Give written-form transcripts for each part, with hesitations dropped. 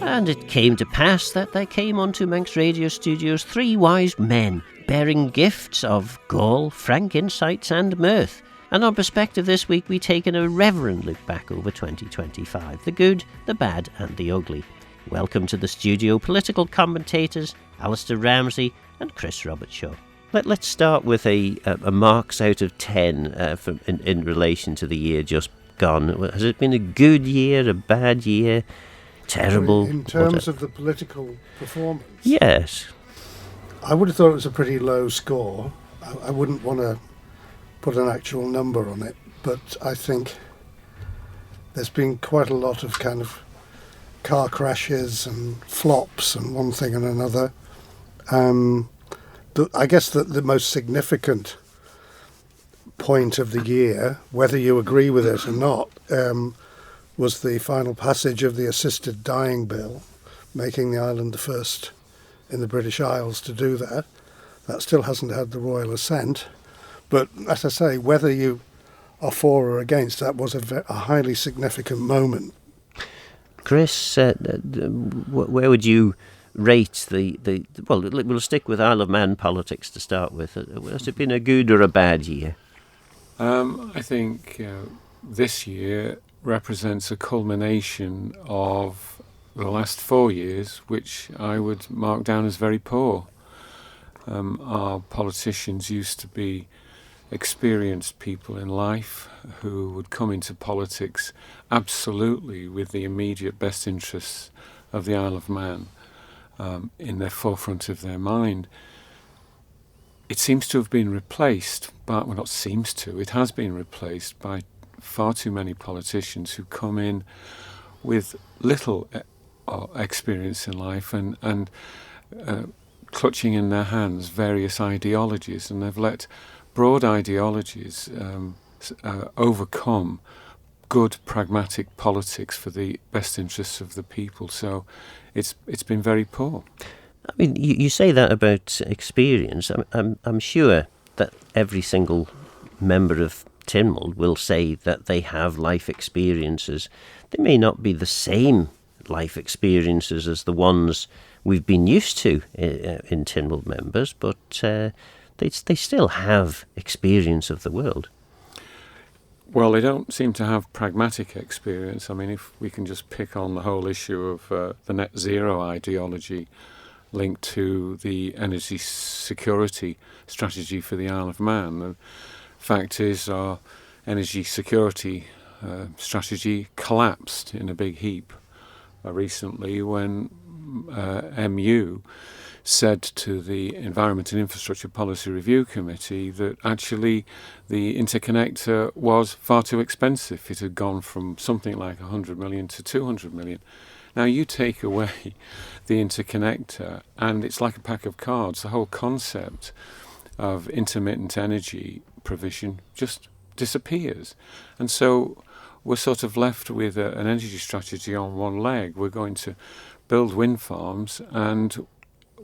And it came to pass that there came unto Manx Radio Studios 3 wise men, bearing gifts of gall, frank insights and mirth. And on Perspective this week we take an irreverent look back over 2025, the good, the bad and the ugly. Welcome to the studio, political commentators Alistair Ramsey and Chris Robertshaw. Let's start with a marks out of 10 in relation to the year just gone. Has it been a good year, a bad year, terrible? In terms of the political performance? Yes. I would have thought it was a pretty low score. I wouldn't want to put an actual number on it, but I think there's been quite a lot of kind of car crashes and flops and one thing and another. I guess that the most significant point of the year, whether you agree with it or not, was the final passage of the assisted dying bill, making the island the first in the British Isles to do that. That still hasn't had the royal assent. But as I say, whether you are for or against, that was a highly significant moment. Chris, where would you rate well, we'll stick with Isle of Man politics to start with. Has it been a good or a bad year? I think this year represents a culmination of the last 4 years, which I would mark down as very poor. Our politicians used to be experienced people in life who would come into politics absolutely with the immediate best interests of the Isle of Man in the forefront of their mind. It seems to have been replaced, but well, not seems to, it has been replaced by far too many politicians who come in with little experience in life and clutching in their hands various ideologies, and they've let broad ideologies overcome good pragmatic politics for the best interests of the people. So it's been very poor. I mean, you say that about experience. I'm sure that every single member of Tynwald will say that they have life experiences. They may not be the same life experiences as the ones we've been used to in Tynwald members, but they still have experience of the world. Well, they don't seem to have pragmatic experience. I mean, if we can just pick on the whole issue of the net zero ideology linked to the energy security strategy for the Isle of Man. The fact is our energy security strategy collapsed in a big heap recently when MU said to the Environment and Infrastructure Policy Review Committee that actually the interconnector was far too expensive. It had gone from something like 100 million to 200 million. Now you take away the interconnector and it's like a pack of cards. The whole concept of intermittent energy provision just disappears. And so we're sort of left with an energy strategy on one leg. We're going to build wind farms and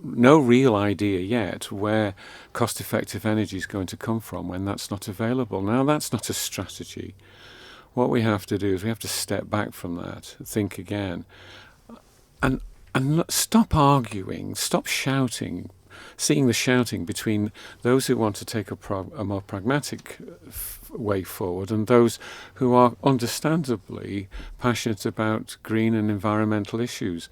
no real idea yet where cost-effective energy is going to come from when that's not available. Now, that's not a strategy. What we have to do is we have to step back from that, think again, and stop arguing, stop shouting, seeing the shouting between those who want to take a more pragmatic way forward and those who are understandably passionate about green and environmental issues.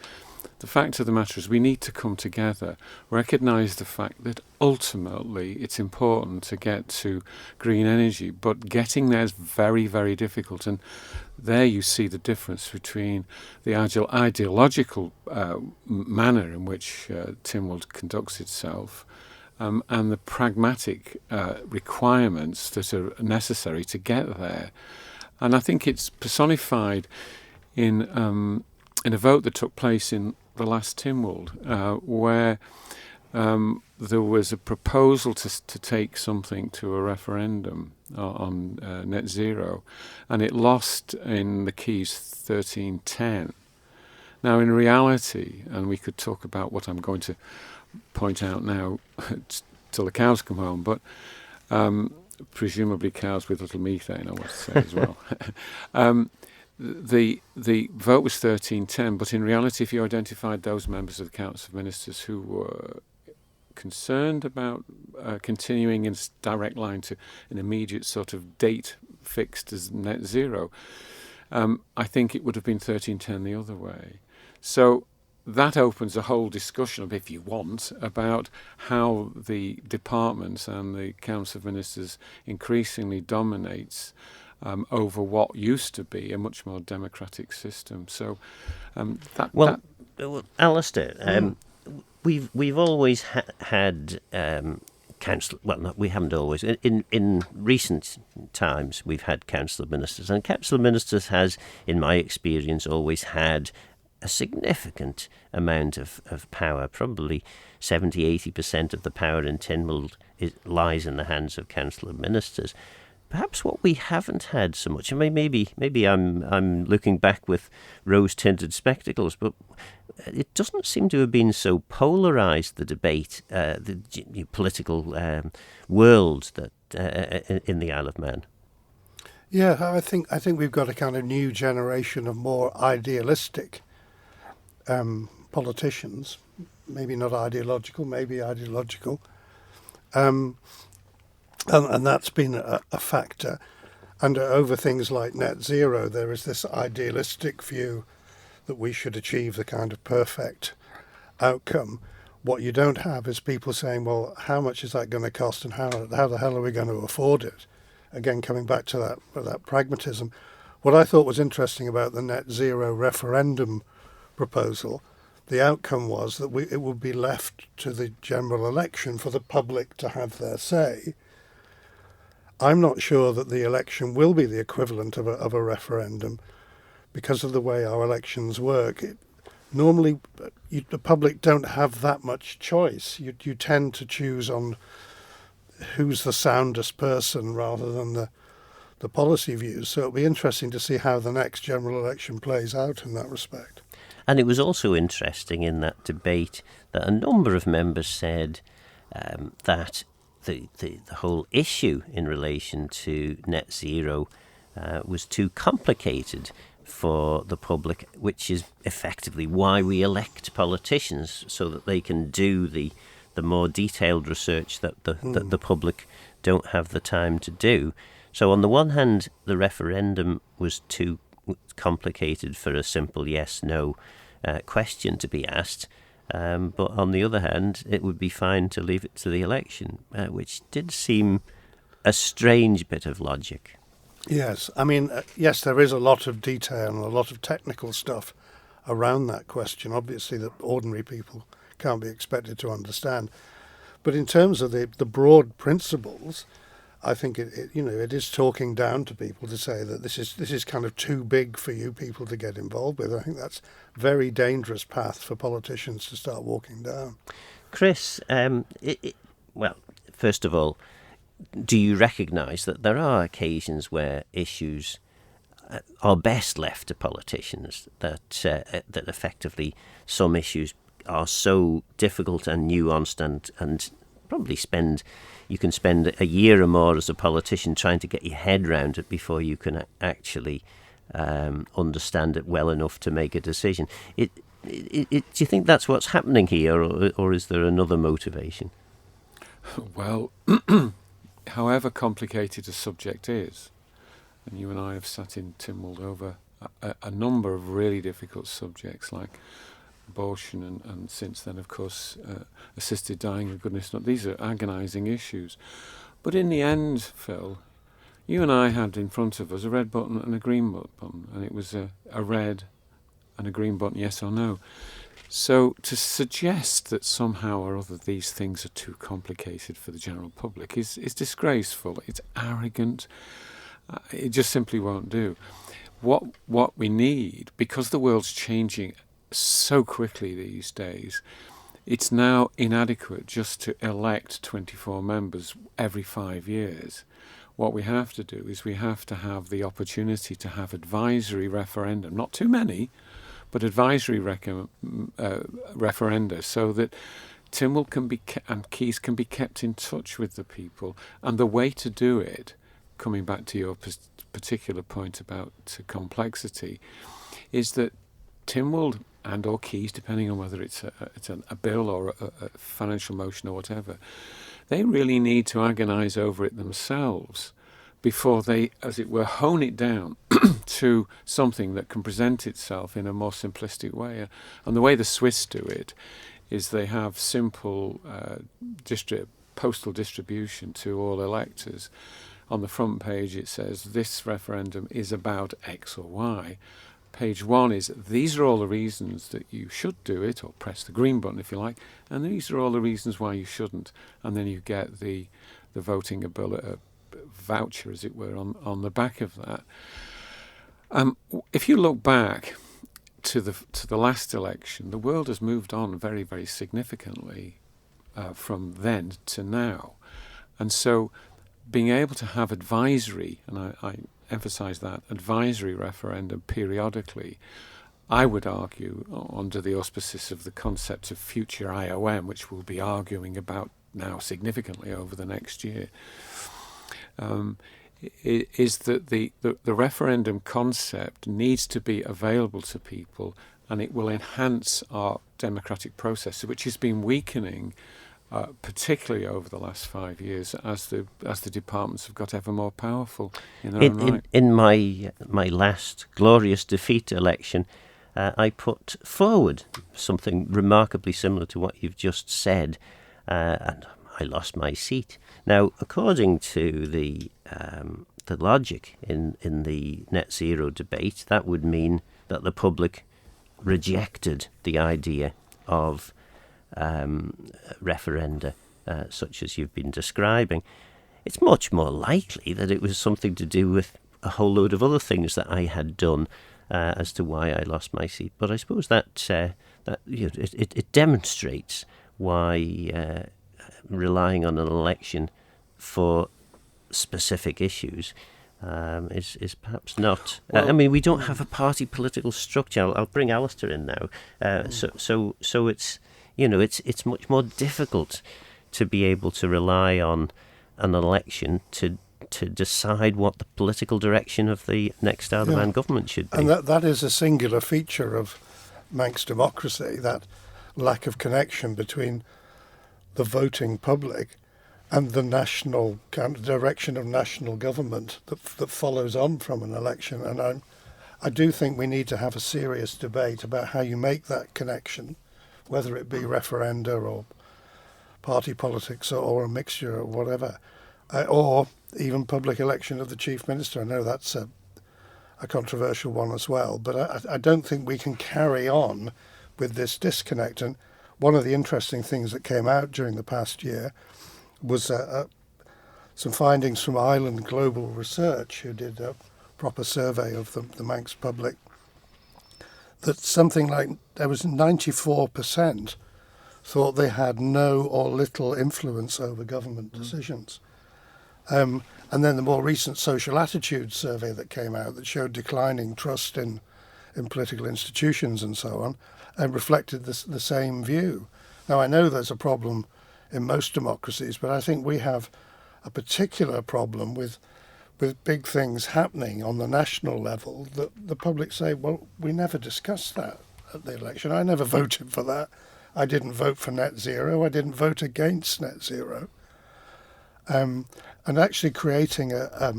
The fact of the matter is we need to come together, recognise the fact that ultimately it's important to get to green energy, but getting there is very, very difficult. And there you see the difference between the ideological manner in which Tynwald conducts itself and the pragmatic requirements that are necessary to get there. And I think it's personified in a vote that took place in the last Tynwald, where there was a proposal to take something to a referendum on net zero, and it lost in the Keys 13-10. Now, in reality, and we could talk about what I'm going to point out now till the cows come home, but presumably cows with little methane, I want to say as well. the vote was 13-10, but in reality, if you identified those members of the Council of Ministers who were concerned about continuing in direct line to an immediate sort of date fixed as net zero, I think it would have been 13-10 the other way. So that opens a whole discussion, if you want, about how the departments and the Council of Ministers increasingly dominates over what used to be a much more democratic system. So Alistair, we've always had council. Well, not, we haven't always. In recent times, we've had Council of Ministers, and Council of Ministers has, in my experience, always had a significant amount of power. Probably 70-80% of the power in Tynwald lies in the hands of Council of Ministers. Perhaps what we haven't had so much, I mean, maybe I'm looking back with rose-tinted spectacles, but it doesn't seem to have been so polarised, the debate, the political world that in the Isle of Man. Yeah, I think we've got a kind of new generation of more idealistic politicians, maybe not ideological, maybe ideological. And that's been a factor. And over things like net zero, there is this idealistic view that we should achieve the kind of perfect outcome. What you don't have is people saying, well, how much is that going to cost and how the hell are we going to afford it? Again, coming back to that pragmatism. What I thought was interesting about the net zero referendum proposal, the outcome was that it would be left to the general election for the public to have their say. I'm not sure that the election will be the equivalent of a referendum because of the way our elections work. Normally, the public don't have that much choice. You tend to choose on who's the soundest person rather than the policy views. So it'll be interesting to see how the next general election plays out in that respect. And it was also interesting in that debate that a number of members said that the whole issue in relation to net zero was too complicated for the public, which is effectively why we elect politicians, so that they can do the more detailed research that the public don't have the time to do. So on the one hand, the referendum was too complicated for a simple yes/no question to be asked. But on the other hand, it would be fine to leave it to the election, which did seem a strange bit of logic. Yes, I mean, yes, there is a lot of detail and a lot of technical stuff around that question, obviously, that ordinary people can't be expected to understand. But in terms of the broad principles, I think it is talking down to people to say that this is kind of too big for you people to get involved with. I think that's a very dangerous path for politicians to start walking down. Chris, well, first of all, do you recognise that there are occasions where issues are best left to politicians, that effectively some issues are so difficult and nuanced and probably you can spend a year or more as a politician trying to get your head around it before you can actually understand it well enough to make a decision. Do you think that's what's happening here, or is there another motivation? Well, however complicated a subject is, and you and I have sat in Tynwald over a number of really difficult subjects like abortion and since then, of course, assisted dying, and goodness knows, these are agonising issues. But in the end, Phil, you and I had in front of us a red button and a green button, and it was a red and a green button, yes or no. So to suggest that somehow or other these things are too complicated for the general public is disgraceful. It's arrogant. It just simply won't do. What we need, because the world's changing so quickly these days, it's now inadequate just to elect 24 members every 5 years. What we have to do is we have to have the opportunity to have advisory referendum, not too many, but advisory referenda, so that Tynwald and Keys can be kept in touch with the people. And the way to do it coming back to your particular point about complexity, is that Tynwald and or Keys, depending on whether it's a bill or a financial motion or whatever, they really need to agonise over it themselves before they, as it were, hone it down to something that can present itself in a more simplistic way. And the way the Swiss do it is they have simple postal distribution to all electors. On the front page it says, this referendum is about X or Y. Page 1 is, these are all the reasons that you should do it, or press the green button if you like, and these are all the reasons why you shouldn't. And then you get the voting voucher, as it were, on the back of that. If you look back to the last election, the world has moved on very, very significantly from then to now. And so being able to have advisory, and I emphasise that, advisory referendum periodically, I would argue, under the auspices of the concept of future IOM, which we'll be arguing about now significantly over the next year, is that the referendum concept needs to be available to people, and it will enhance our democratic process, which has been weakening particularly over the last 5 years, as the departments have got ever more powerful in their own right. In my last glorious defeat election, I put forward something remarkably similar to what you've just said, and I lost my seat. Now, according to the logic in the net zero debate, that would mean that the public rejected the idea of referenda such as you've been describing. It's much more likely that it was something to do with a whole load of other things that I had done as to why I lost my seat. But I suppose that it demonstrates why relying on an election for specific issues is perhaps not. I mean, we don't have a party political structure. I'll bring Alistair in now. So it's. It's much more difficult to be able to rely on an election to decide what the political direction of the next Ardaman government should be. And that is a singular feature of Manx democracy, that lack of connection between the voting public and the national kind of direction of national government that follows on from an election. And I do think we need to have a serious debate about how you make that connection, whether it be referenda or party politics or a mixture or whatever, or even public election of the Chief Minister. I know that's a controversial one as well, but I don't think we can carry on with this disconnect. And one of the interesting things that came out during the past year was some findings from Island Global Research, who did a proper survey of the Manx public, that something like there was 94% thought they had no or little influence over government decisions. And then the more recent social attitudes survey that came out that showed declining trust in political institutions and so on, and reflected the same view. Now, I know there's a problem in most democracies, but I think we have a particular problem with big things happening on the national level that the public say, well, we never discussed that at the election. I never voted for that. I didn't vote for net zero. I didn't vote against net zero. And actually creating a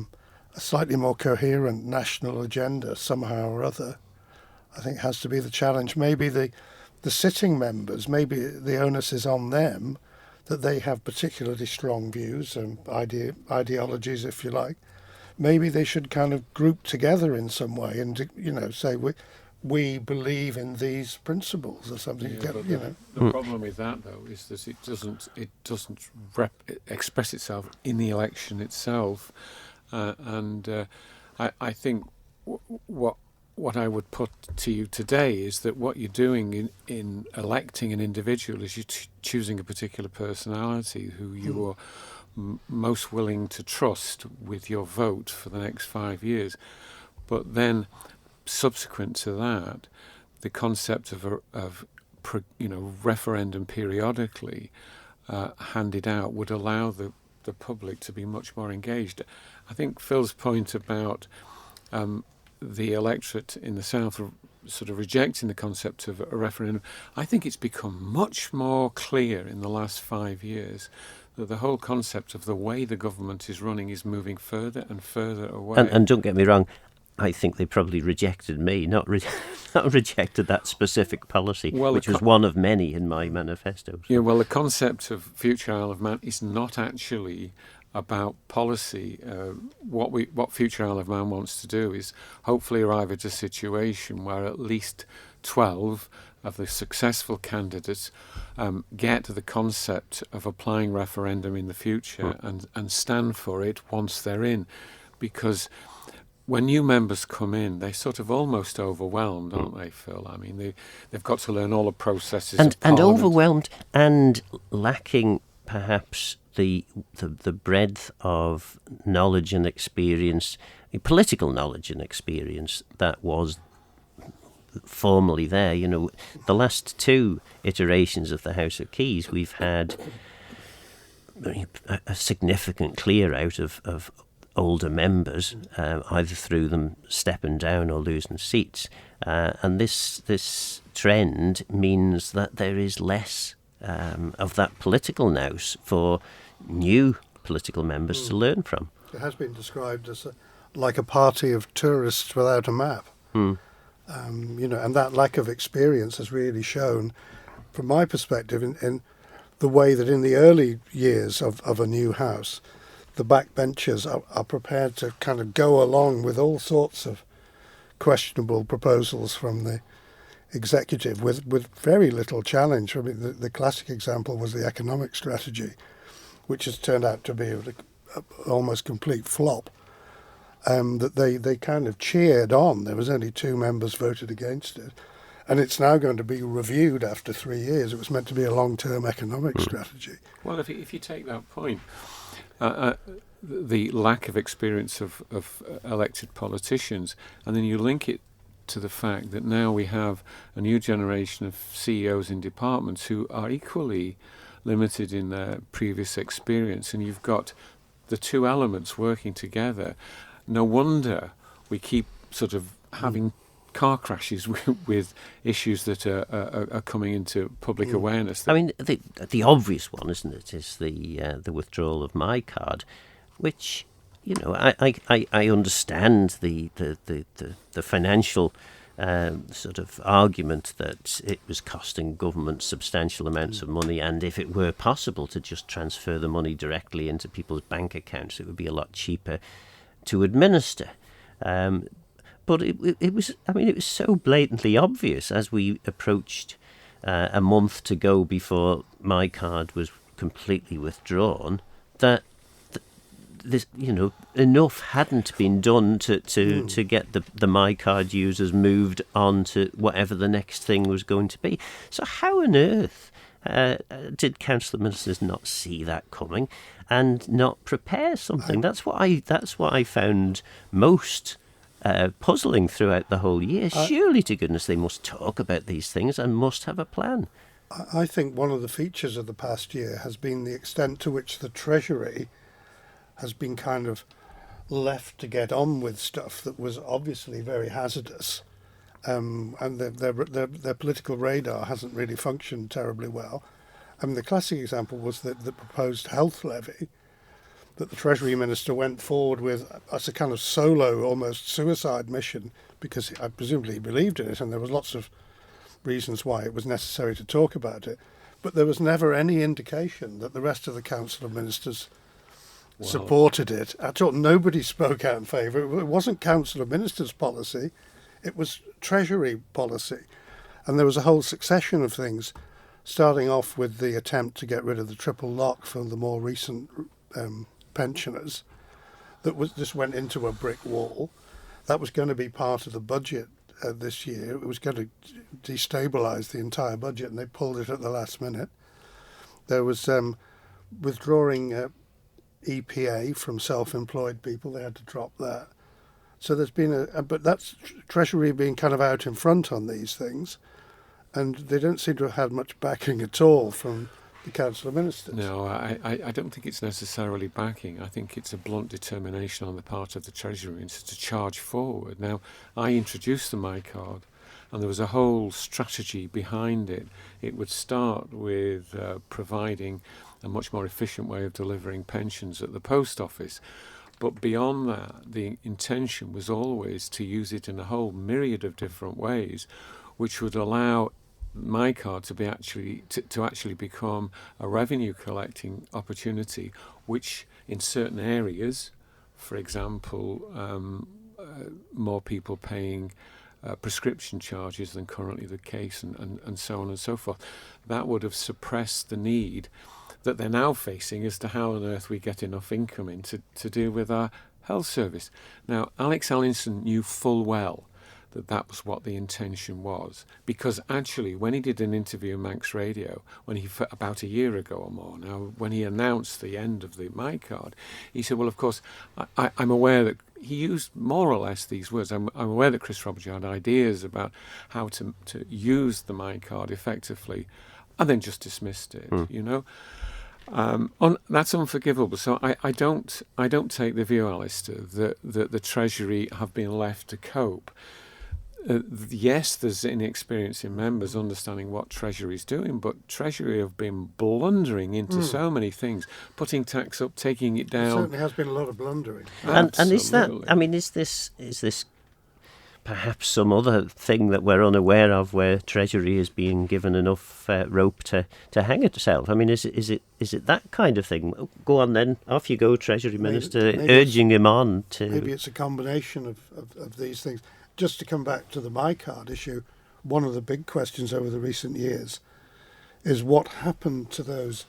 slightly more coherent national agenda somehow or other, I think has to be the challenge. Maybe the sitting members, maybe the onus is on them that they have particularly strong views and ideologies, if you like. Maybe they should kind of group together in some way and, say we believe in these principles or something. The problem with that, though, is that it doesn't express itself in the election itself. I think what I would put to you today is that what you're doing in electing an individual is you're choosing a particular personality who you are most willing to trust with your vote for the next 5 years. But then, subsequent to that, the concept of referendum periodically handed out would allow the the public to be much more engaged. I think Phil's point about the electorate in the South sort of rejecting the concept of a referendum, I think it's become much more clear in the last 5 years that the whole concept of the way the government is running is moving further and further away. And don't get me wrong, I think they probably rejected me, not rejected that specific policy, which was one of many in my manifesto. Yeah, well, the concept of Future Isle of Man is not actually about policy. What Future Isle of Man wants to do is hopefully arrive at a situation where at least 12 of the successful candidates get the concept of applying referendum in the future and stand for it once they're in. Because when new members come in, they're sort of almost overwhelmed, aren't they, Phil? I mean, they've got to learn all the processes of and Parliament. Overwhelmed and lacking perhaps the breadth of knowledge and experience, political knowledge and experience that was formerly there. You know, the last 2 iterations of the House of Keys, we've had a significant clear out of older members, either through them stepping down or losing seats. And this trend means that there is less of that political nous for new political members to learn from. It has been described as like a party of tourists without a map. You know, and that lack of experience has really shown, from my perspective, in the way that in the early years of a new house, the backbenchers are prepared to kind of go along with all sorts of questionable proposals from the executive with very little challenge. I mean, the classic example was the economic strategy, which has turned out to be an almost complete flop. That they kind of cheered on. There was only 2 members voted against it. And it's now going to be reviewed after 3 years. It was meant to be a long-term economic strategy. Well, if you take that point, the lack of experience of elected politicians, and then you link it to the fact that now we have a new generation of CEOs in departments who are equally limited in their previous experience, and you've got the 2 elements working together. No wonder we keep sort of having car crashes with issues that are coming into public awareness. I mean, the obvious one, isn't it, is the withdrawal of my card, which, you know, I understand the financial sort of argument that it was costing government substantial amounts of money, and if it were possible to just transfer the money directly into people's bank accounts, it would be a lot cheaper to administer. But it was so blatantly obvious as we approached a month to go before my card was completely withdrawn that this, you know, enough hadn't been done to get the my card users moved on to whatever the next thing was going to be. So how on earth did council ministers not see that coming and not prepare something? That's what I found most puzzling throughout the whole year. Surely to goodness they must talk about these things and must have a plan. I think one of the features of the past year has been the extent to which the Treasury has been kind of left to get on with stuff that was obviously very hazardous, and their political radar hasn't really functioned terribly well. I mean, the classic example was the proposed health levy that the Treasury Minister went forward with as a kind of solo, almost suicide mission, because I presumably he believed in it, and there was lots of reasons why it was necessary to talk about it. But there was never any indication that the rest of the Council of Ministers supported it at all. Nobody spoke out in favour. It wasn't Council of Ministers policy, it was Treasury policy. And there was a whole succession of things, starting off with the attempt to get rid of the triple lock for the more recent pensioners, just went into a brick wall. That was going to be part of the budget this year. It was going to destabilise the entire budget, and they pulled it at the last minute. There was withdrawing EPA from self-employed people. They had to drop that. So there's been but that's Treasury being kind of out in front on these things, and they don't seem to have had much backing at all from the Council of Ministers. No, I don't think it's necessarily backing. I think it's a blunt determination on the part of the Treasury Minister to charge forward. Now, I introduced the My Card, and there was a whole strategy behind it. It would start with providing a much more efficient way of delivering pensions at the post office. But beyond that, the intention was always to use it in a whole myriad of different ways, which would allow My Card to be actually become a revenue collecting opportunity, which in certain areas, for example, more people paying prescription charges than currently the case, and so on and so forth, that would have suppressed the need that they're now facing as to how on earth we get enough income in to deal with our health service. Now, Alex Allinson knew full well that was what the intention was, because actually when he did an interview on Manx Radio, about a year ago or more now, when he announced the end of the My Card, he said, well, of course, I'm aware that he used more or less these words. I'm aware that Chris Robertson had ideas about how to use the My Card effectively, and then just dismissed it, you know. That's unforgivable. So I don't take the view, Alistair, that the Treasury have been left to cope. Yes, there's inexperience in members understanding what Treasury is doing, but Treasury have been blundering into so many things, putting tax up, taking it down. There certainly has been a lot of blundering. And is that? I mean, is this perhaps some other thing that we're unaware of, where Treasury is being given enough rope to hang itself? I mean, is it that kind of thing? Go on then, off you go, Treasury Minister, maybe urging him on to. Maybe it's a combination of these things. Just to come back to the My Card issue, one of the big questions over the recent years is what happened to those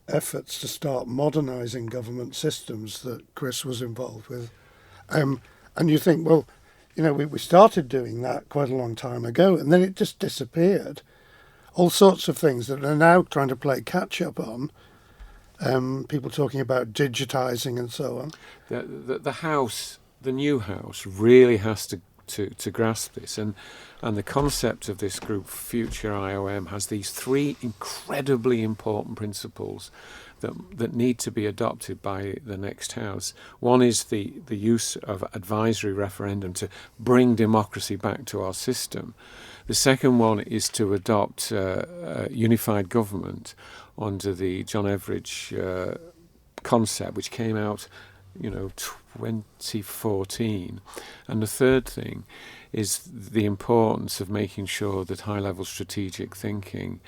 efforts to start modernising government systems that Chris was involved with. And you think, well, you know, we started doing that quite a long time ago, and then it just disappeared. All sorts of things that are now trying to play catch-up on. People talking about digitising and so on. The House, the new House, really has to grasp this. And the concept of this group, Future IOM, has these three incredibly important principles that need to be adopted by the next House. One is the use of advisory referendum to bring democracy back to our system. The second one is to adopt unified government under the John Everidge concept, which came out, 2014. And the third thing is the importance of making sure that high-level strategic thinking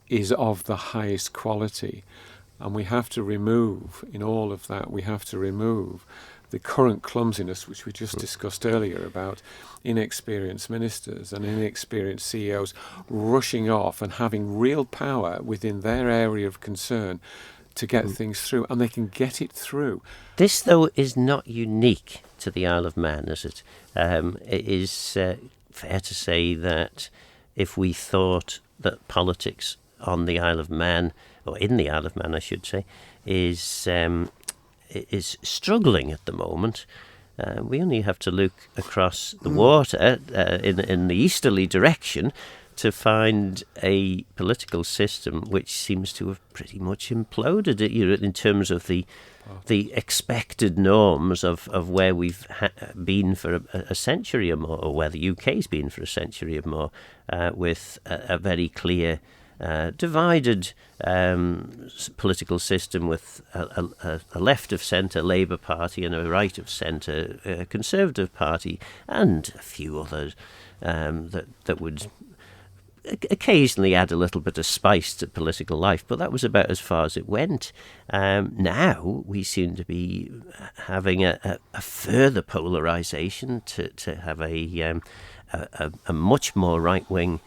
is of the highest quality. And we have to remove, in all of that, the current clumsiness, which we just discussed earlier, about inexperienced ministers and inexperienced CEOs rushing off and having real power within their area of concern to get things through, and they can get it through. This, though, is not unique to the Isle of Man, is it? It is fair to say that if we thought that politics on the Isle of Man, or in the Isle of Man, I should say, is struggling at the moment, we only have to look across the water in the easterly direction to find a political system which seems to have pretty much imploded in terms of the expected norms of where we've been for a century or more, or where the UK's been for a century or more, with a very clear divided political system with a left-of-centre Labour Party and a right-of-centre Conservative Party, and a few others that would occasionally add a little bit of spice to political life, but that was about as far as it went. Now we seem to be having a further polarisation to have a much more right-wing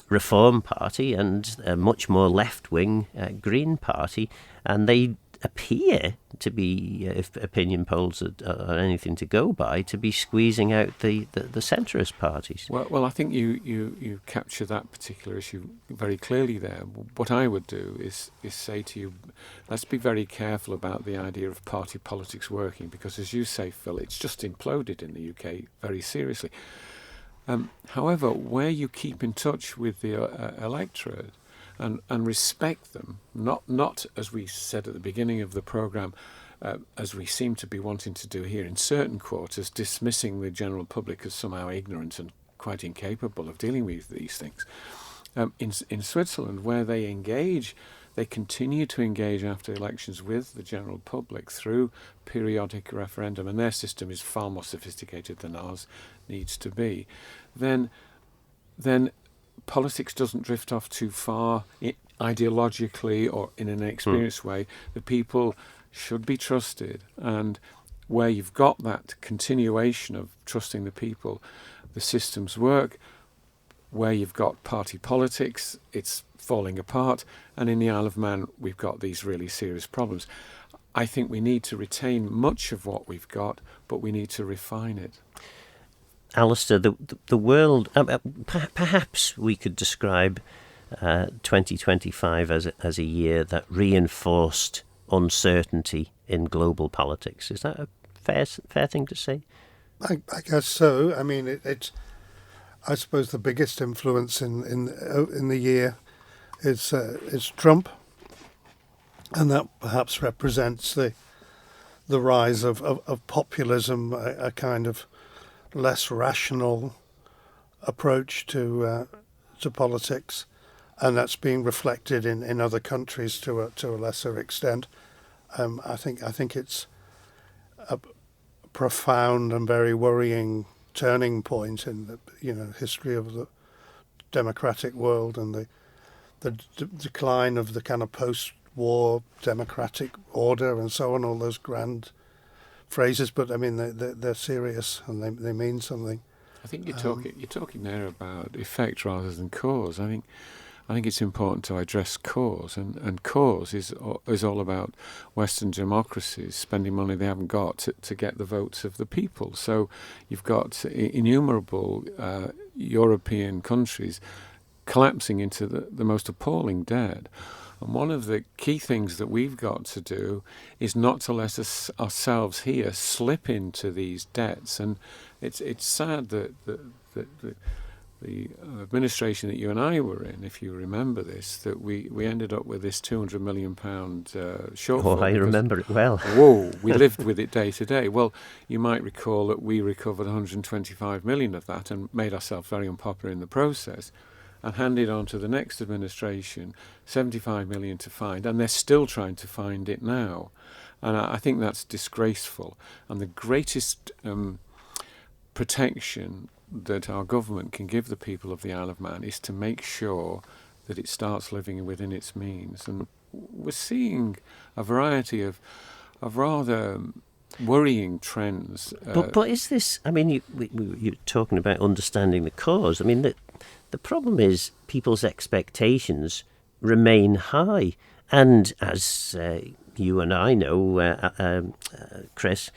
Reform Party and a much more left-wing Green Party, and they appear to be, if opinion polls are anything to go by, to be squeezing out the centrist parties. Well, I think you capture that particular issue very clearly there. What I would do is say to you, let's be very careful about the idea of party politics working, because as you say, Phil, it's just imploded in the UK very seriously. However, where you keep in touch with the electorate and respect them, not as we said at the beginning of the programme, as we seem to be wanting to do here in certain quarters, dismissing the general public as somehow ignorant and quite incapable of dealing with these things. In Switzerland, where they continue to engage after elections with the general public through periodic referendum, and their system is far more sophisticated than ours needs to be, then politics doesn't drift off too far ideologically or in an experienced way. The people should be trusted, and where you've got that continuation of trusting the people, the systems work. Where you've got party politics, it's falling apart, and in the Isle of Man we've got these really serious problems. I think we need to retain much of what we've got, but we need to refine it. Alistair, the world, perhaps we could describe 2025 as a year that reinforced uncertainty in global politics. Is that a fair thing to say? I guess so. I mean, it's I suppose the biggest influence in the year is Trump, and that perhaps represents the rise of populism, a kind of less rational approach to politics, and that's being reflected in other countries to a lesser extent. I think it's a profound and very worrying turning point in the history of the democratic world, and the decline of the kind of post-war democratic order and so on, all those grand phrases, but I mean they're serious and they mean something. I think you're talking there about effect rather than cause. I think it's important to address cause, and cause is all about Western democracies spending money they haven't got to get the votes of the people. So you've got innumerable European countries collapsing into the most appalling debt. And one of the key things that we've got to do is not to let ourselves here slip into these debts. And it's sad that the administration that you and I were in, if you remember this, that we ended up with this £200 million shortfall. Oh, I remember it well. Whoa, we lived with it day to day. Well, you might recall that we recovered 125 million of that and made ourselves very unpopular in the process, and handed on to the next administration 75 million to find, and they're still trying to find it now. And I think that's disgraceful. And the greatest protection that our government can give the people of the Isle of Man is to make sure that it starts living within its means. And we're seeing a variety of rather worrying trends. But is this, I mean, you're talking about understanding the cause. I mean, the problem is people's expectations remain high. And as you and I know, Chris,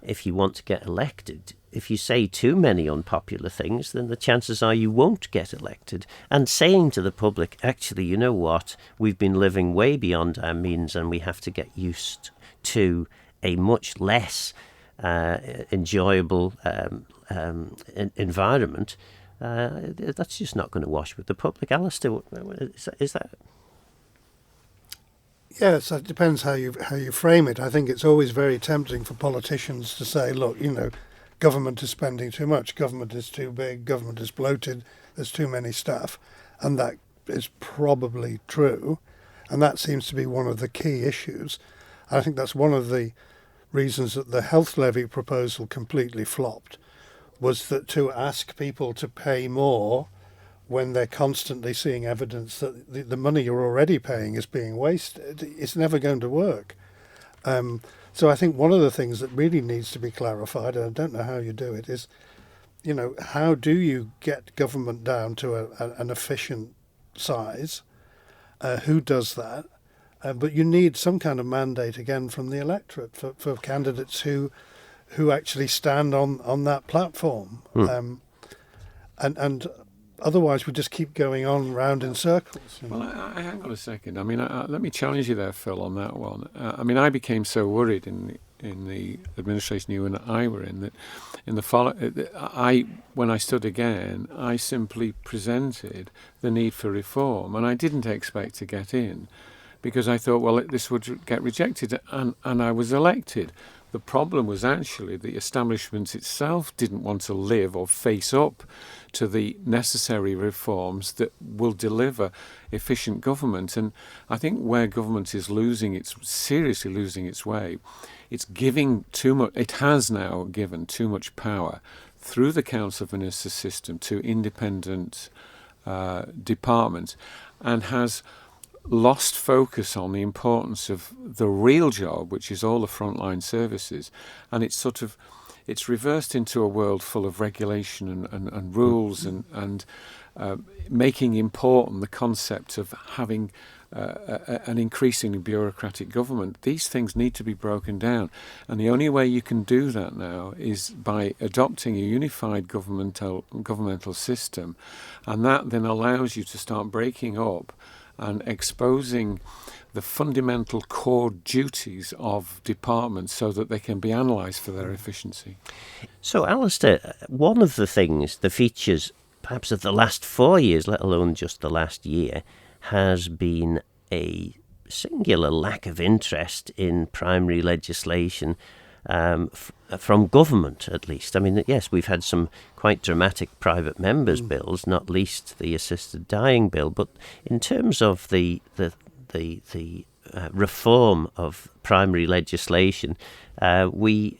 if you want to get elected, if you say too many unpopular things, then the chances are you won't get elected. And saying to the public, actually, you know what, we've been living way beyond our means and we have to get used to a much less enjoyable environment, that's just not going to wash with the public. Alistair, is that? Yes, it depends how you frame it. I think it's always very tempting for politicians to say, look, government is spending too much, government is too big, government is bloated, there's too many staff. And that is probably true. And that seems to be one of the key issues. I think that's one of the reasons that the health levy proposal completely flopped, was that to ask people to pay more when they're constantly seeing evidence that the money you're already paying is being wasted, it's never going to work. So I think one of the things that really needs to be clarified, and I don't know how you do it, is, how do you get government down to an efficient size? Who does that? But you need some kind of mandate again from the electorate for candidates who actually stand on that platform. And otherwise we just keep going on round in circles. Well, hang on a second. I mean, let me challenge you there, Phil, on that one. I became so worried in the administration you and I were in, that in the when I stood again, I simply presented the need for reform, and I didn't expect to get in, because I thought, well, this would get rejected, and I was elected. The problem was actually the establishment itself didn't want to live or face up to the necessary reforms that will deliver efficient government. And I think where government is seriously losing its way, it's giving too much. It has now given too much power through the Council of Ministers system to independent departments, and has lost focus on the importance of the real job, which is all the frontline services. And it's reversed into a world full of regulation and rules and making important the concept of having an increasingly bureaucratic government. These things need to be broken down, and the only way you can do that now is by adopting a unified governmental system, and that then allows you to start breaking up and exposing the fundamental core duties of departments so that they can be analysed for their efficiency. So, Alistair, one of the features, perhaps of the last 4 years, let alone just the last year, has been a singular lack of interest in primary legislation from government, at least. I mean, yes, we've had some quite dramatic private members' bills, not least the assisted dying bill. But in terms of the reform of primary legislation, we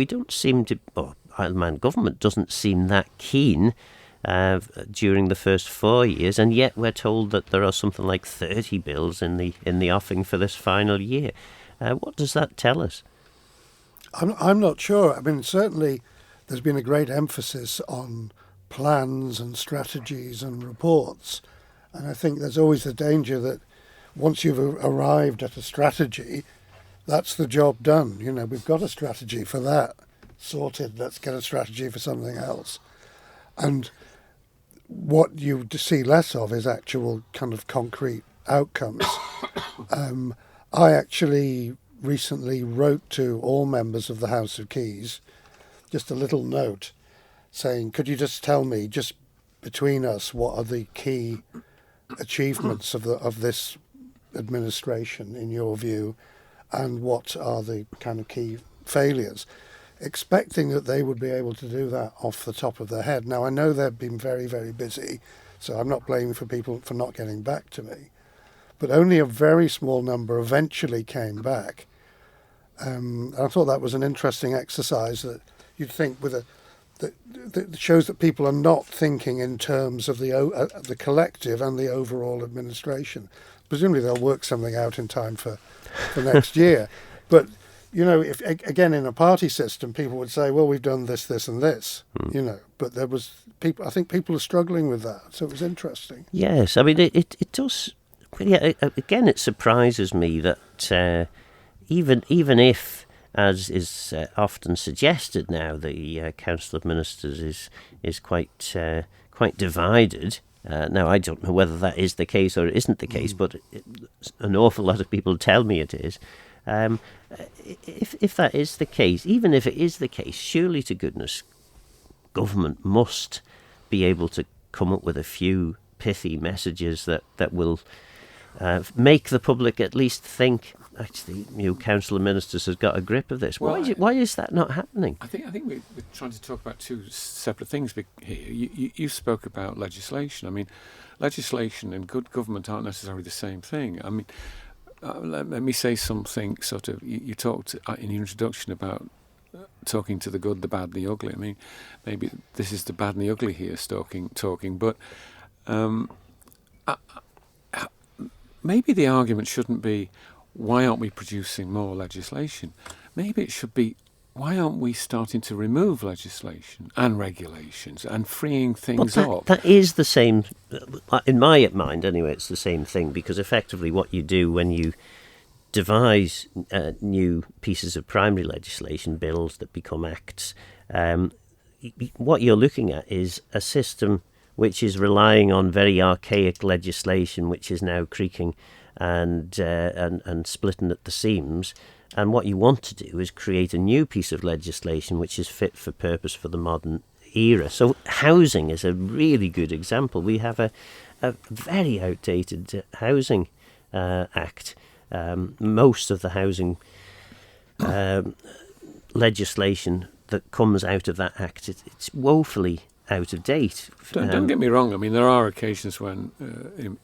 don't seem to, or Isle of Man government doesn't seem that keen during the first 4 years, and yet we're told that there are something like 30 bills in the offing for this final year. What does that tell us? I'm not sure. I mean, certainly there's been a great emphasis on plans and strategies and reports. And I think there's always the danger that once you've arrived at a strategy, that's the job done. You know, we've got a strategy for that sorted. Let's get a strategy for something else. And what you see less of is actual kind of concrete outcomes. I actually recently wrote to all members of the House of Keys just a little note saying, could you just tell me, just between us, what are the key achievements of this administration in your view, and what are the kind of key failures, expecting that they would be able to do that off the top of their head. Now, I know they've been very, very busy, so I'm not blaming for people for not getting back to me, but only a very small number eventually came back. I thought that was an interesting exercise that you'd think that shows that people are not thinking in terms of the collective and the overall administration. Presumably they'll work something out in time for next year. But, you know, if again in a party system, people would say, well, we've done this, this and this, you know. But there was people. I think people are struggling with that. So it was interesting. Yes, I mean, it does. Yeah, again, it surprises me that even if, as is often suggested now, the Council of Ministers is quite divided. Now, I don't know whether that is the case or it isn't the case, but an awful lot of people tell me it is. If that is the case, even if it is the case, surely to goodness, government must be able to come up with a few pithy messages that will make the public at least think, actually, Council of Ministers has got a grip of this. Well, why is that not happening? I think we're trying to talk about two separate things here. You spoke about legislation. I mean, legislation and good government aren't necessarily the same thing. I mean, let me say something sort of, you talked in your introduction about talking to the good, the bad and the ugly. I mean, maybe this is the bad and the ugly here talking, but maybe the argument shouldn't be, why aren't we producing more legislation? Maybe it should be, why aren't we starting to remove legislation and regulations and freeing things up? That is the same, in my mind anyway, it's the same thing, because effectively what you do when you devise new pieces of primary legislation, bills that become acts, what you're looking at is a system which is relying on very archaic legislation, which is now creaking and splitting at the seams, And what you want to do is create a new piece of legislation which is fit for purpose for the modern era. So housing is a really good example. We have a very outdated housing act. Most of the housing legislation that comes out of that act, it's woefully out of date. Don't get me wrong. I mean, there are occasions when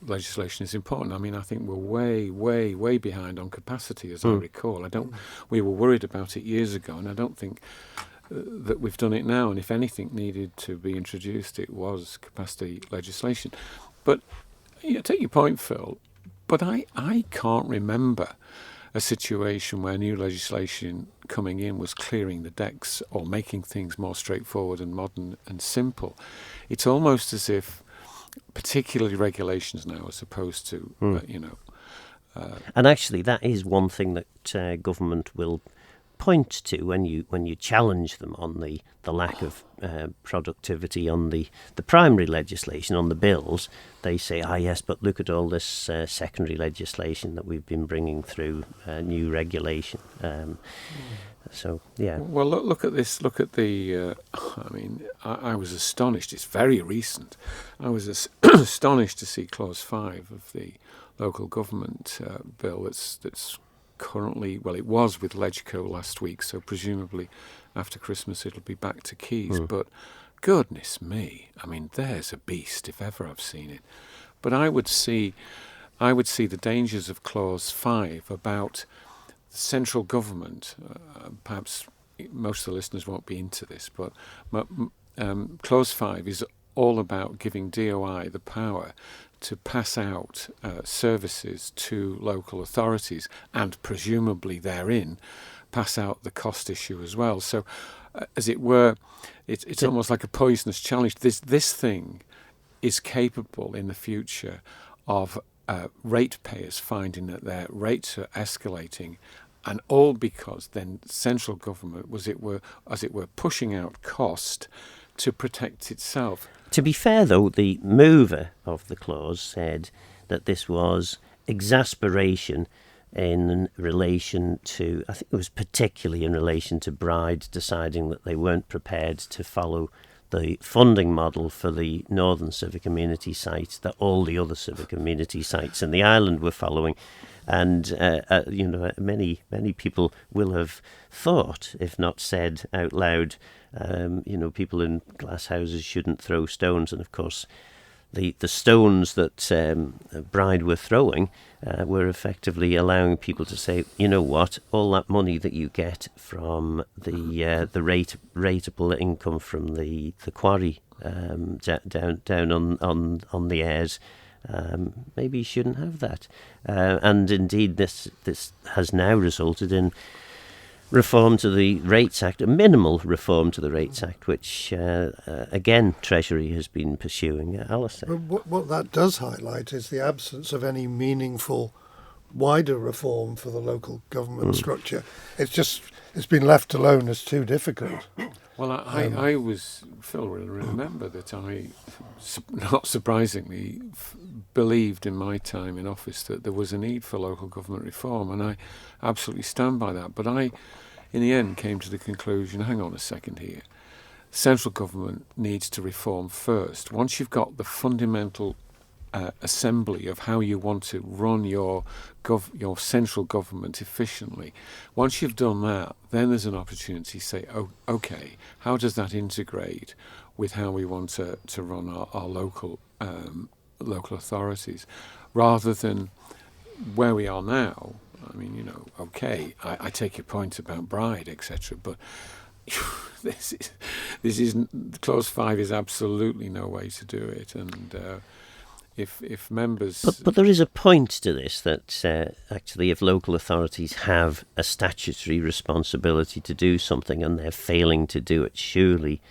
legislation is important. I mean, I think we're way behind on capacity, as I recall. We were worried about it years ago, and I don't think that we've done it now. And if anything needed to be introduced, it was capacity legislation. But take your point, Phil. But I can't remember a situation where new legislation coming in was clearing the decks or making things more straightforward and modern and simple. It's almost as if, particularly regulations now, as opposed to, and actually, that is one thing that government will point to when you challenge them on the lack of productivity on the primary legislation, on the bills. They say, yes, but look at all this secondary legislation that we've been bringing through, new regulation. So, yeah. Well, look at this. Look at the... I mean, I was astonished. It's very recent. I was astonished to see Clause 5 of the local government bill that's currently, well, it was with Legco last week, so presumably after Christmas it'll be back to Keys. But goodness me, I mean, there's a beast if ever I've seen it. But I would see the dangers of Clause 5 about the central government. Perhaps most of the listeners won't be into this, but Clause 5 is all about giving DOI the power to pass out services to local authorities and presumably therein pass out the cost issue as well. So, as it were, it's almost like a poisonous challenge. This thing is capable in the future of ratepayers finding that their rates are escalating, and all because then central government was, as it were, pushing out cost to protect itself. To be fair, though, the mover of the clause said that this was exasperation in relation to, I think it was particularly in relation to Bride deciding that they weren't prepared to follow the funding model for the Northern Civic Amenity site that all the other civic amenity sites in the island were following. And, many people will have thought, if not said out loud, people in glass houses shouldn't throw stones. And, of course, the stones that Bride were throwing were effectively allowing people to say, you know what, all that money that you get from the rateable income from the quarry down on the Airs, maybe you shouldn't have that. And indeed, this has now resulted in reform to the Rates Act, a minimal reform to the Rates Act, which, again, Treasury has been pursuing. Alistair? What that does highlight is the absence of any meaningful wider reform for the local government structure. It's been left alone as too difficult. Well, I was, Phil will remember that I, not surprisingly, believed in my time in office that there was a need for local government reform, and I absolutely stand by that. But I, in the end, came to the conclusion, hang on a second here, central government needs to reform first. Once you've got the fundamental assembly of how you want to run your central government efficiently. Once you've done that, then there's an opportunity to say, oh, okay, how does that integrate with how we want to run our local authorities, rather than where we are now. I mean, okay, I take your point about Bride, etc., but this isn't, Clause 5 is absolutely no way to do it, and if members... But there is a point to this, that actually if local authorities have a statutory responsibility to do something and they're failing to do it, surely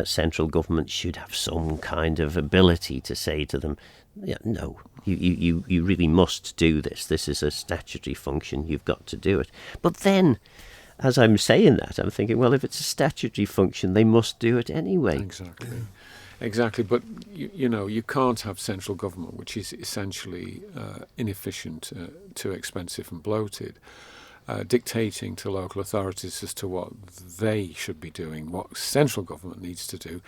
central government should have some kind of ability to say to them, no, you really must do this. This is a statutory function. You've got to do it. But then, as I'm saying that, I'm thinking, well, if it's a statutory function, they must do it anyway. Exactly, but you can't have central government, which is essentially inefficient, too expensive and bloated, dictating to local authorities as to what they should be doing, what central government needs to do,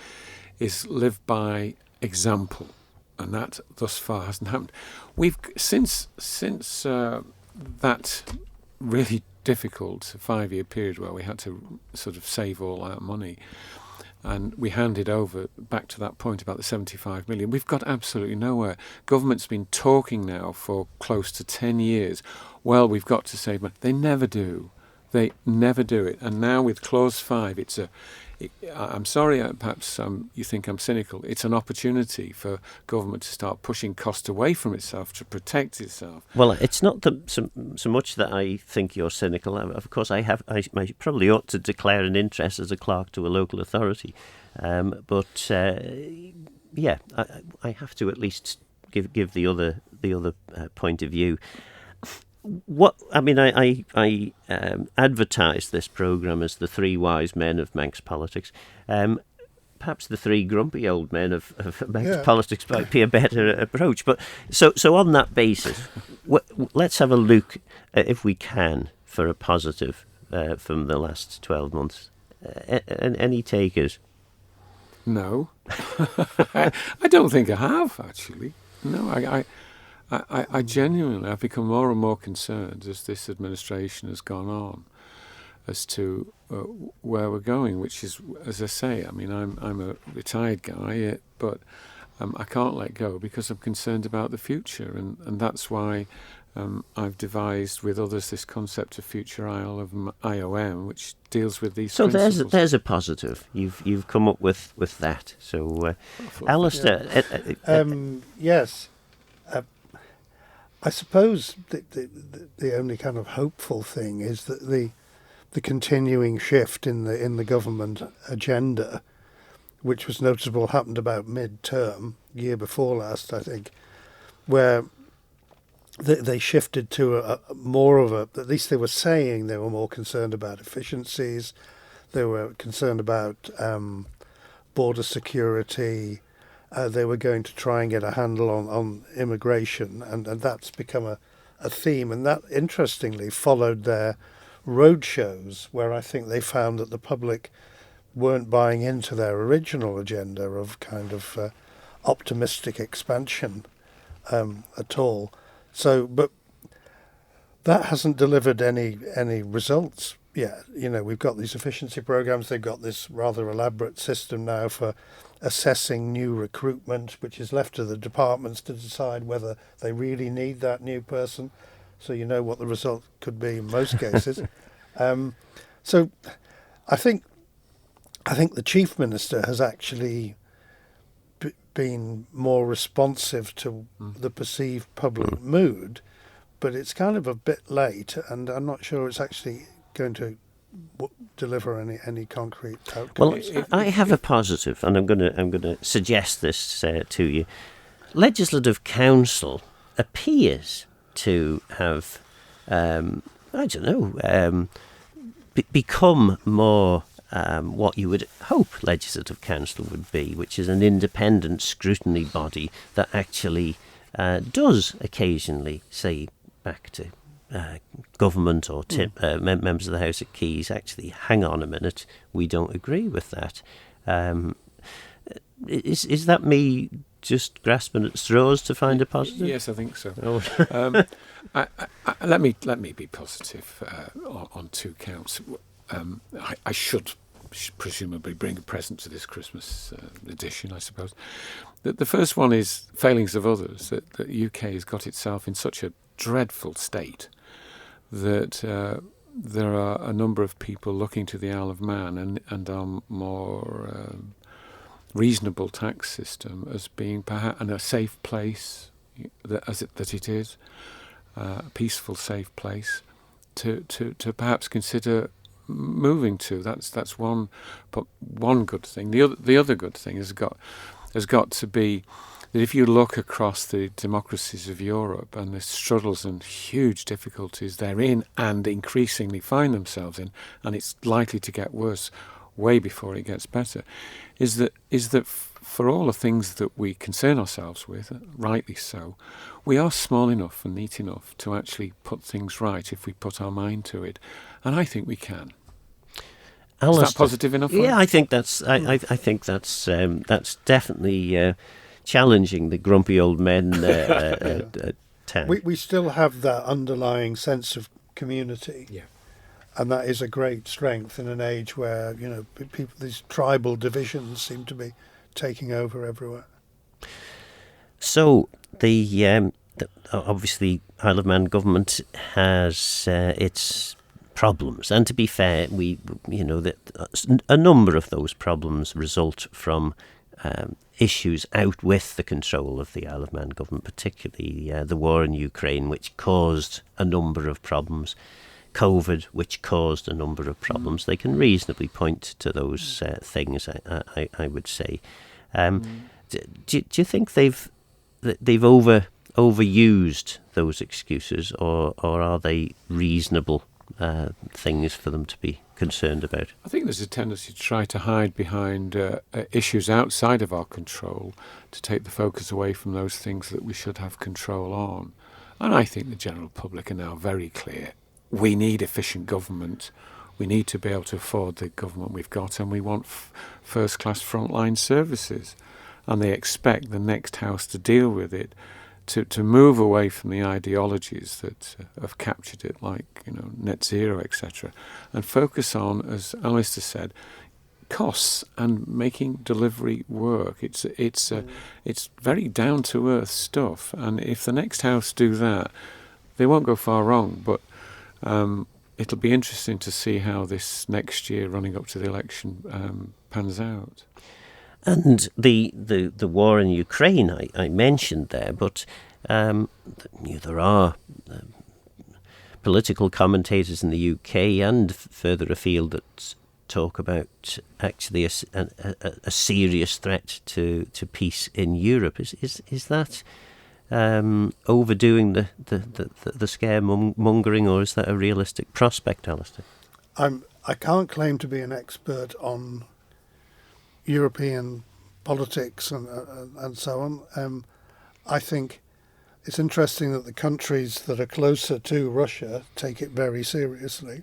is live by example, and that thus far hasn't happened. We've since that really difficult 5-year period where we had to sort of save all our money, and we handed over back to that point about the 75 million. We've got absolutely nowhere. Government's been talking now for close to 10 years. Well, we've got to save money. They never do. They never do it. And now with Clause 5, I'm sorry, perhaps you think I'm cynical. It's an opportunity for government to start pushing cost away from itself to protect itself. Well, it's not so much that I think you're cynical. Of course, I probably ought to declare an interest as a clerk to a local authority, but I have to at least give the other point of view. I advertised this programme as the three wise men of Manx politics. Perhaps the three grumpy old men of Manx politics might be a better approach. But so on that basis, let's have a look, if we can, for a positive from the last 12 months. Any takers? No. I don't think I have, actually. No, I genuinely, I've become more and more concerned as this administration has gone on as to where we're going, which is, as I say, I mean, I'm a retired guy, but I can't let go because I'm concerned about the future, and that's why I've devised with others this concept of Future Isle of IOM, which deals with these principles. So there's a positive. You've come up with that. So, Alistair, yes. I suppose the only kind of hopeful thing is that the continuing shift in the government agenda, which was noticeable, happened about mid-term, year before last, I think, where they shifted to more of at least they were saying they were more concerned about efficiencies, they were concerned about border security. They were going to try and get a handle on immigration, and that's become a theme. And that, interestingly, followed their road shows, where I think they found that the public weren't buying into their original agenda of kind of optimistic expansion at all. So, but that hasn't delivered any results yet. You know, we've got these efficiency programs. They've got this rather elaborate system now for assessing new recruitment, which is left to the departments to decide whether they really need that new person. So you know what the result could be in most cases. So I think the Chief Minister has actually been more responsive to the perceived public mood, but it's kind of a bit late, and I'm not sure it's actually going to deliver any concrete outcomes. Well, I have a positive, and I'm going to suggest this to you. Legislative Council appears to have, become more what you would hope Legislative Council would be, which is an independent scrutiny body that actually does occasionally say back to government or members of the House of Keys, actually, hang on a minute, we don't agree with that. Is that me just grasping at straws to find a positive? Yes, I think so. Let me be positive on two counts. I should presumably bring a present to this Christmas edition, I suppose. The first one is failings of others, that the UK has got itself in such a dreadful state that there are a number of people looking to the Isle of Man and our more reasonable tax system as being perhaps a safe place, that it is, a peaceful, safe place to perhaps consider moving to. That's one good thing. The other good thing has got to be that if you look across the democracies of Europe and the struggles and huge difficulties they're in and increasingly find themselves in, and it's likely to get worse way before it gets better, is that for all the things that we concern ourselves with, rightly so, we are small enough and neat enough to actually put things right if we put our mind to it. And I think we can. Alistair, is that positive enough? Yeah, I think that's. I think that's definitely challenging the grumpy old men tag. We still have that underlying sense of community. Yeah. And that is a great strength in an age where, people, these tribal divisions seem to be taking over everywhere. So the obviously Isle of Man government has its problems, and to be fair, that a number of those problems result from issues out with the control of the Isle of Man government, particularly the war in Ukraine, which caused a number of problems. COVID, which caused a number of problems. They can reasonably point to those things, I would say. Do you think they've overused those excuses, or are they reasonable things for them to be concerned about? I think there's a tendency to try to hide behind issues outside of our control, to take the focus away from those things that we should have control on. And I think the general public are now very clear. We need efficient government. We need to be able to afford the government we've got, and we want first-class frontline services. And they expect the next house to deal with it, to move away from the ideologies that have captured it, like net zero, etc., and focus on, as Alistair said, costs and making delivery work. It's very down-to-earth stuff, and if the next house do that, they won't go far wrong. But it'll be interesting to see how this next year, running up to the election, pans out. And the war in Ukraine, I mentioned there, but there are political commentators in the UK and further afield that talk about actually a serious threat to peace in Europe. Is that overdoing the scaremongering, or is that a realistic prospect, Alistair? I can't claim to be an expert on European politics and so on. I think it's interesting that the countries that are closer to Russia take it very seriously,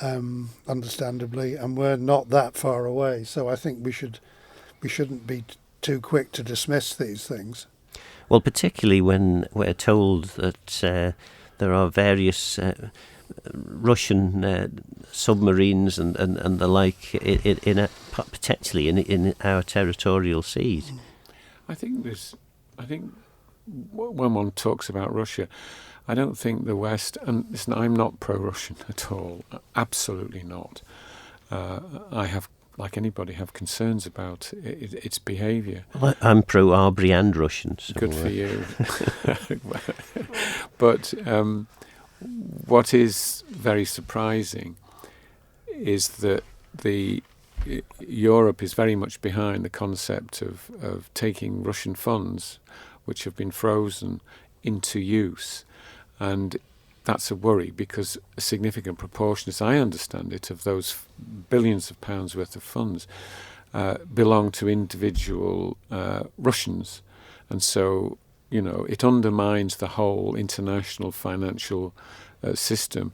understandably, and we're not that far away. So I think we shouldn't be too quick to dismiss these things. Well, particularly when we're told that there are various Russian submarines and the like potentially in our territorial seas. I think when one talks about Russia, I don't think the West, and listen, I'm not pro-Russian at all, absolutely not. I have, like anybody, have concerns about its behaviour. Well, I'm pro-Arbery and Russian. So good for you. But what is very surprising is that Europe is very much behind the concept of taking Russian funds, which have been frozen, into use. And that's a worry, because a significant proportion, as I understand it, of those billions of pounds worth of funds belong to individual Russians. And so, it undermines the whole international financial system.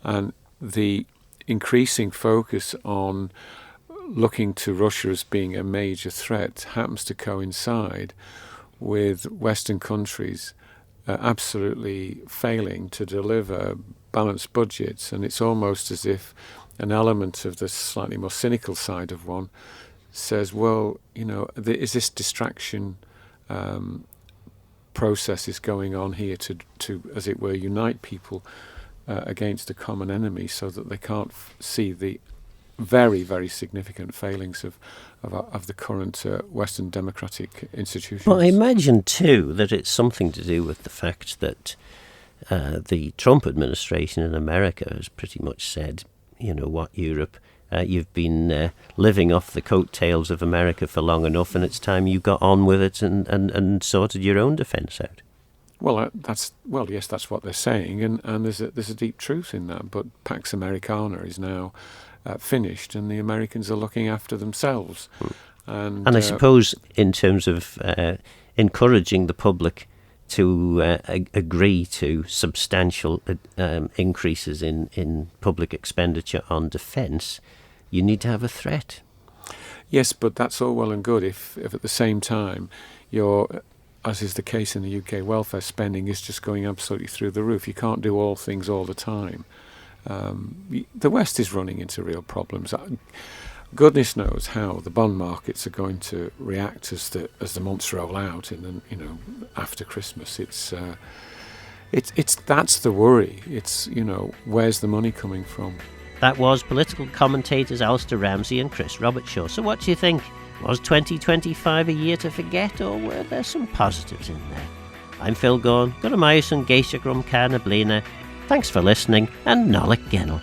And the increasing focus on looking to Russia as being a major threat happens to coincide with Western countries absolutely failing to deliver balanced budgets. And it's almost as if an element of the slightly more cynical side of one says, well, is this distraction process is going on here to, as it were, unite people against a common enemy, so that they can't see the very, very significant failings of the current Western democratic institutions. Well, I imagine too that it's something to do with the fact that the Trump administration in America has pretty much said, Europe, you've been living off the coattails of America for long enough, and it's time you got on with it and sorted your own defence out. Well, yes, that's what they're saying, and there's a deep truth in that. But Pax Americana is now finished, and the Americans are looking after themselves. And I suppose in terms of encouraging the public to agree to substantial increases in public expenditure on defence, you need to have a threat. Yes, but that's all well and good if at the same time you're, as is the case in the UK, welfare spending is just going absolutely through the roof. You can't do all things all the time. The West is running into real problems. Goodness knows how the bond markets are going to react as the months roll out after Christmas. It's that's the worry. It's where's the money coming from? That was political commentators Alistair Ramsey and Chris Robertshaw. So what do you think? Was 2025 a year to forget, or were there some positives in there? I'm Phil Gorn. Go to Myers and Geisha Grum Carna Blina. Thanks for listening, and Nollick Ghennal.